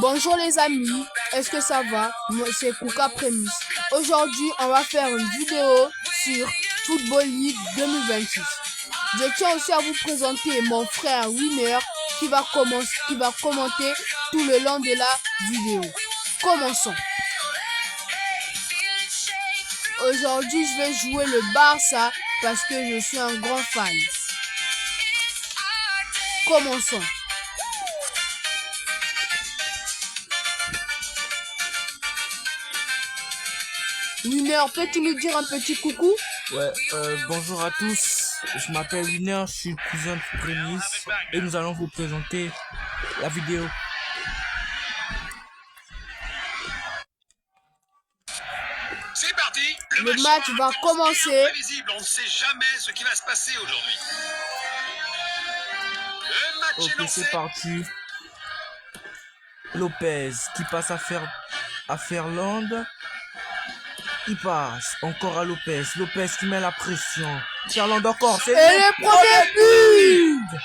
Bonjour les amis, est-ce que ça va? Moi c'est Kuka Prémisse. Aujourd'hui on va faire une vidéo sur Football League 2026. Je tiens aussi à vous présenter mon frère Winner qui va commenter tout le long de la vidéo. Commençons. Aujourd'hui je vais jouer le Barça parce que je suis un grand fan. Commençons. Winner, peux-tu nous dire un petit coucou? Ouais, bonjour à tous, je m'appelle Winner, je suis le cousin de Prémisse et nous allons vous présenter la vidéo. C'est parti, le match va commencer. Imprévisible, on ne sait jamais ce qui va se passer aujourd'hui. Le match est Ok, lancé. c'est parti. Lopez qui passe à Ferland. Il passe encore à Lopez. Lopez qui met la pression. Ferland encore. C'est le premier but.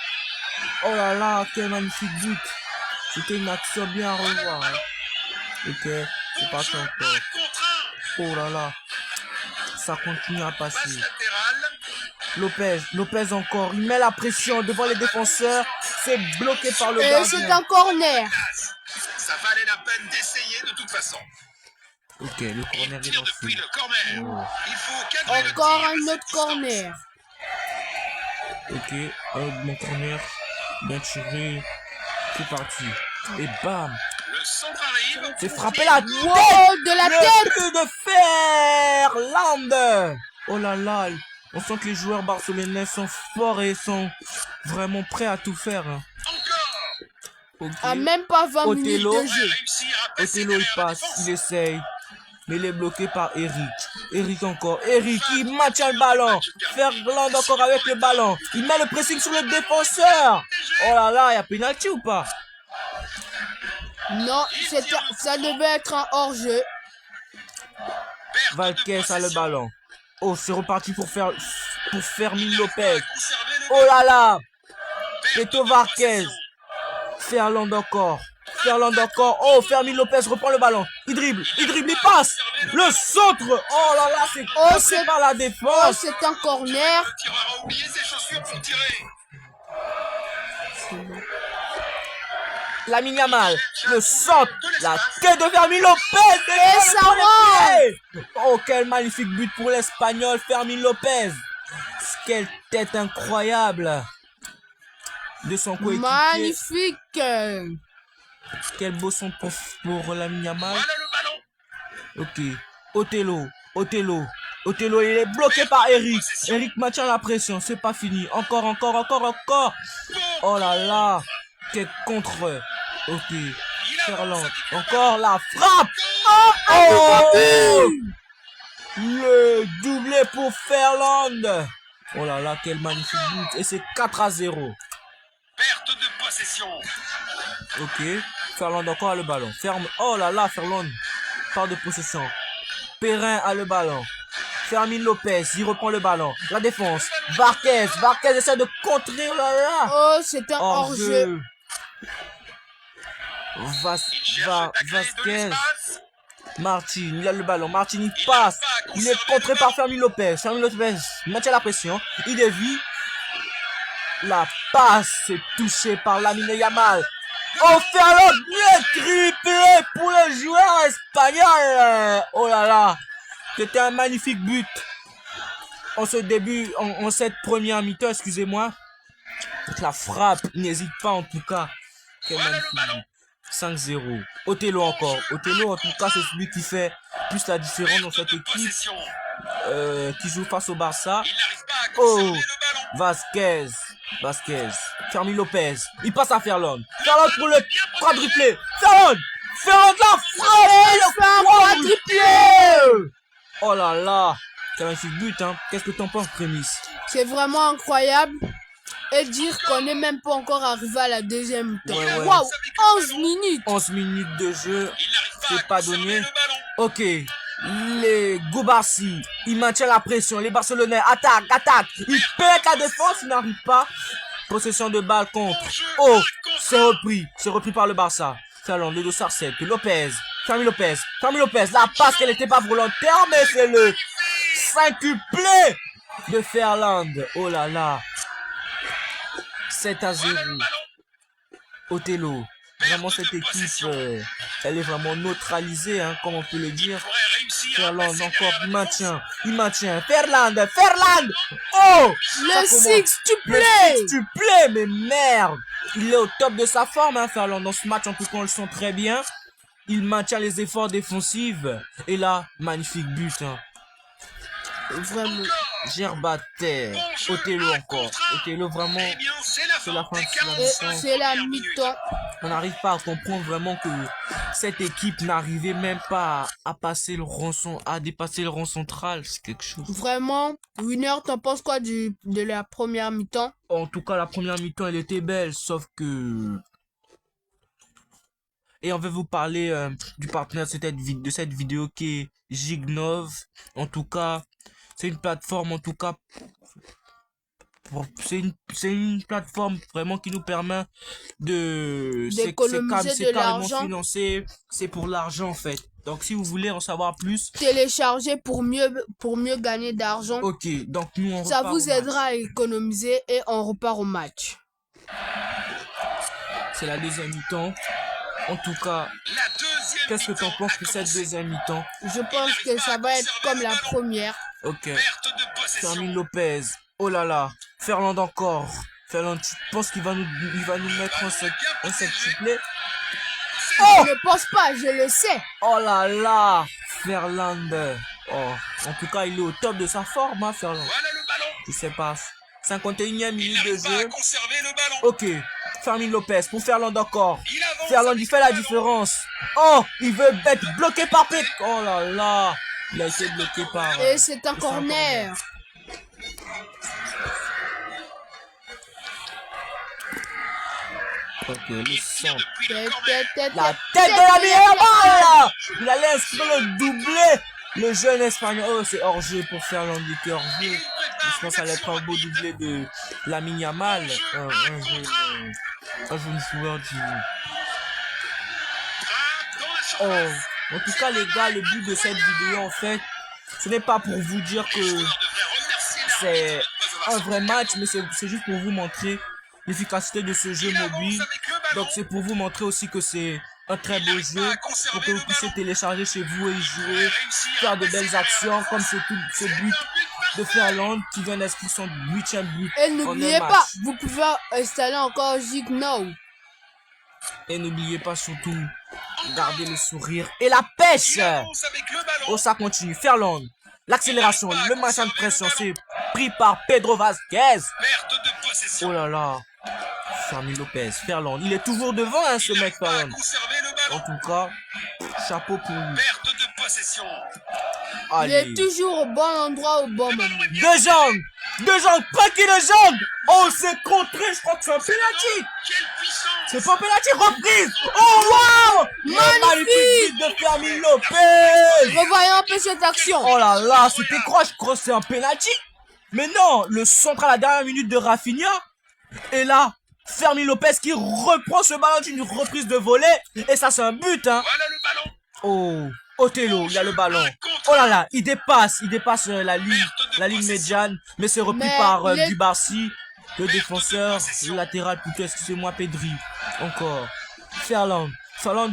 Oh là là, quel magnifique but. C'était une action bien à revoir. Hein. Ok, c'est parti encore. Oh là là. Ça continue à passer. Lopez encore. Il met la pression devant les défenseurs. C'est bloqué par le gardien. Et c'est un corner. Ça valait la peine d'essayer de toute façon. Ok, le corner est lancé. Depuis le corner. Oh. Il faut cadrer encore un autre corner. Ok, mon corner. Bien tiré. C'est parti. Et bam. Le centre arrive. C'est frappé la tête. Wow, de la tête. Le but de Ferland. Oh là là. On sent que les joueurs barcelonais sont forts et sont vraiment prêts à tout faire. Encore. Okay. À même pas 20 minutes de jeu. Othello il passe, il essaye. Mais il est bloqué par Eric. Eric encore. Eric il maintient le ballon. Ferland encore avec le ballon. Il met le pressing sur le défenseur. Oh là là, il y a pénalty ou pas? Non, ça devait être un hors-jeu. Valquez a le ballon. Oh, c'est reparti pour Fermin Lopez. Oh là là. Peto Varquez. Ferland encore. Oh, Fermin Lopez reprend le ballon. Il dribble, il passe. Le centre. Oh là là, c'est contré par la défense. Oh, c'est un corner. Le tireur a oublié ses chaussures pour tirer. Lamine Yamal, le centre, la tête de Fermin Lopez. Et ça rentre. Oh, quel magnifique but pour l'Espagnol, Fermin Lopez. Quelle tête incroyable de son coéquipier. Magnifique. Quel beau son pour Lamine Yamal. Voilà le ballon. Ok, Othello, il est bloqué par Eric. Eric maintient la pression, c'est pas fini. Encore. Oh là là, quel contre. Ok, Ferland, encore la frappe. Oh, le doublé pour Ferland. Oh là là, quel magnifique but. Et c'est 4-0. Perte de possession. Ok, Ferland encore a le ballon. Oh là là, Ferland part de possession. Perrin a le ballon. Fermin Lopez, il reprend le ballon. La défense. Varquez essaie de contrer. Oh là là. Oh, c'est un hors-jeu. Vasquez. Martin, il a le ballon. Martin, il passe. Il est contré par Fermin Lopez. Fermin Lopez maintient la pression. Il dévie. La passe est touchée par Lamine Yamal. Oh, Ferland, bien triplé pour le joueur espagnol. Oh là là. C'était un magnifique but. En cette première mi-temps, excusez-moi. La frappe, n'hésite pas en tout cas. Quel magnifique but. 5-0. Othello encore. Othello en tout cas c'est celui qui fait plus la différence dans cette équipe qui joue face au Barça. Oh, Vasquez. Fermin Lopez. Il passe à Ferland. Ferland pour le quadruplé. Ferland la frappe. Le quadruplé. Oh là là. C'est un magnifique but hein. Qu'est-ce que t'en penses, Prémisse? C'est vraiment incroyable. Et dire qu'on n'est même pas encore arrivé à la deuxième temps. Ouais. Waouh, 11 minutes. 11 minutes de jeu. C'est pas donné. Ok. Les Goubarsi, il maintient la pression. Les Barcelonais attaquent. Il pète la défense. Il n'arrive pas Possession de balle contre. Jeu, Oh, un contre c'est un. repris. C'est repris par le Barça. Ferland, le dossard 7. Lopez. Fermi Lopez. Fermi Lopez. La passe qu'elle n'était pas volontaire, mais c'est le quintuplé de Ferland. Oh là là. 7 à 0. Voilà le ballon. Othello. Vraiment, cette équipe, elle est vraiment neutralisée, hein, comme on peut le dire. Pourrait réussir à Ferland passer encore, derrière la il défense. maintient, il maintient. Ferland. Oh, Le ça commence. sextuplé. Le sextuplé, mais merde. Il est au top de sa forme, hein, Ferland. Dans ce match, en tout cas, on le sent très bien. Il maintient les efforts défensifs. Et là, magnifique but, hein. Vraiment. Gerbe à terre. Othello encore. Othello, vraiment, Eh bien, c'est la la fin fin des de la Et 45 c'est la premières minutes. mi-temps. on n'arrive pas à comprendre vraiment que cette équipe n'arrivait même pas à passer le rond à dépasser le rond central. C'est quelque chose. Vraiment. Winner, t'en penses quoi de la première mi-temps? En tout cas, la première mi-temps, elle était belle, sauf que... Et on va vous parler du partenaire de cette vidéo qui est Jignov. En tout cas, c'est une plateforme, c'est une plateforme vraiment qui nous permet c'est D'économiser de carrément l'argent. financé, c'est pour l'argent en fait. Donc si vous voulez en savoir plus, Télécharger pour mieux gagner d'argent. ok, donc nous on Ça repart au vous match. aidera à économiser et on repart au match. C'est la deuxième mi-temps. En tout cas, La deuxième qu'est-ce que t'en mi-temps penses a de cette commencé. deuxième mi-temps? Je pense que ça va être comme la première. Ok. Perte de possession. Fermin Lopez. Oh là là. Ferland encore. Ferland, tu penses qu'il va nous mettre un sextuplé? Je ne pense pas, je le sais. Oh là là. Ferland. Oh. En tout cas, il est au top de sa forme, hein, Ferland. Voilà le ballon. Je sais pas. 51e Il minute de n'arrive pas à jeu. conserver le ballon. Ok. Fermin Lopez pour Ferland encore. Il avance Ferland, avec il fait le la ballon. différence. Oh, il veut être bloqué par Pet. Oh là là. Il a été bloqué par... Et c'est un corner. Ok, le Tire centre. depuis le Tête, corner. tête, tête, La tête, tête de la meilleure balle. Il allait inscrire le doublé. Le jeune espagnol. Oh, c'est hors-jeu pour faire l'handicap hors-jeu. Il Je prépare pense que ça allait être un beau doublé de Lamine Yamal. Un jeune joueur du... Dans la Oh. surface. En tout cas, les gars, le but de cette vidéo, en fait, ce n'est pas pour vous dire que Les joueurs devraient remercier c'est l'arbitre de pas avoir un vrai match, mais c'est juste pour vous montrer l'efficacité de ce jeu Il avance mobile. avec le ballon. Donc c'est pour vous montrer aussi que c'est un très Il beau n'arrive jeu pas à conserver pour que vous le puissiez ballon. télécharger chez vous et y Il jouer, pourrait réussir faire à de passer belles derrière actions la comme défense. ce C'est but un but de parfait. Ferland qui vient d'inscrire son 8e but Et en n'oubliez un pas, match. vous pouvez installer encore Jignov. Et n'oubliez pas surtout, gardez le sourire et la pêche. Il avance avec le ballon. Oh, ça continue. Ferland, l'accélération, le maintien de pression, c'est pris par Pedro Vasquez. Perte de possession. Oh là là. Fermin Lopez, Ferland, il est toujours devant, hein, ce Il mec, n'arrive pas à Ferland. conserver le En ballon. tout cas, chapeau pour lui. Perte de possession. Il Allez. est toujours au bon endroit au bon moment. Deux jambes, paquet de jambes. Oh, c'est contré, je crois que c'est un penalty. Quelle puissance. C'est pas un penalty, reprise. Oh, wow. Magnifique but de Fermin Lopez. Revoyons un peu cette action. Oh là là, c'était quoi? Je crois que c'est un penalty. Mais non, le centre à la dernière minute de Rafinha. Et là, Fermin Lopez qui reprend ce ballon d'une reprise de volée. Et ça, c'est un but, hein. Voilà le ballon. Oh, Othello, il a le ballon. Oh là là, il dépasse la ligne médiane, mais c'est repris Mais par les- Dubarcy, le Perte défenseur, de possession. le latéral plutôt, excusez-moi, Pedri. Encore. Ferland,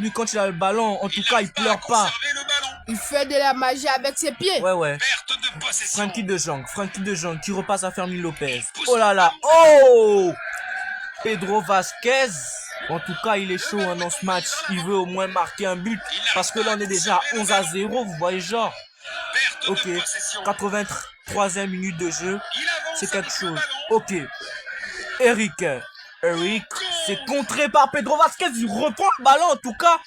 lui, quand il a le ballon, en tout cas, il n'arrive pas à pleure pas. conserver le ballon. Il fait de la magie avec ses pieds. Ouais. Perte de possession. Frankie de Jong qui repasse à Fermin Lopez. Oh là là, oh! Pedro Vasquez. En tout cas, il est chaud hein, dans ce match. Il veut au moins marquer un but. Parce que là, on est déjà à 11 à 0. Vous voyez, genre. Perte Ok. de possession. 83e minute de jeu. Il avance C'est quelque avec le chose. ballon. Ok. Eric, c'est contré par Pedro Vasquez. Il reprend le ballon. En tout cas,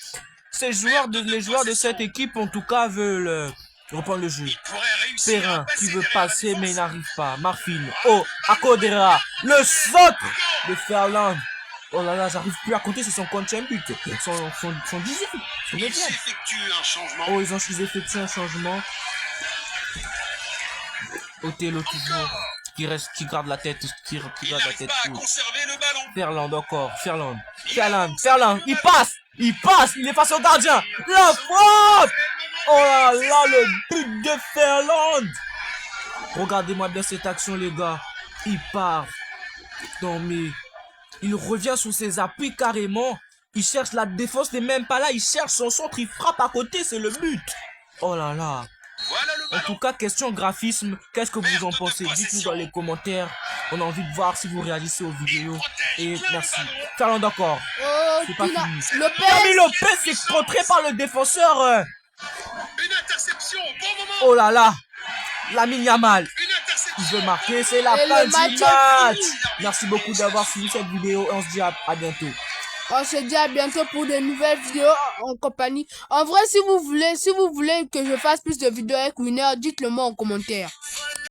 les joueurs de cette équipe, en tout cas, veulent reprendre le jeu. Il pourrait réussir Perrin à passer qui veut derrière la passer défense. mais il n'arrive pas. Marfin. Oh, Acodera. Le centre de Ferland. Oh là là, j'arrive plus à compter, c'est son quantième but. Son 10e. Son Il 9e. s'effectue un changement. Oh, ils ont effectué un changement. Othello toujours. Qui garde la tête. Qui Il garde la n'arrive tête pas à haute. conserver Ferland encore. Ferland. Il passe. Il est face au gardien. La frappe. Oh là là, le but de Ferland. Regardez-moi bien cette action, les gars. Il part. Non, mais il revient sur ses appuis carrément. Il cherche la défense, n'est même pas là. Il cherche son centre, il frappe à côté, c'est le but. Oh là là. Voilà le En ballon. tout cas, question graphisme, qu'est-ce que vous en pensez? Dites-nous dans les commentaires. On a envie de voir si vous réagissez aux vidéos. Et merci. Ferland encore. Oh, C'est pas Tina, fini. Lopez. Fermi Lopez s'est contré par le défenseur. Une interception au bon moment. Oh là là. Lamine Yamal. Une interception. Il veut marquer, c'est la Et fin le du match est match. fini. Merci beaucoup d'avoir suivi cette vidéo. On se dit à bientôt. On se dit à bientôt pour de nouvelles vidéos en compagnie. En vrai, si vous voulez que je fasse plus de vidéos avec Winner, dites-le moi en commentaire.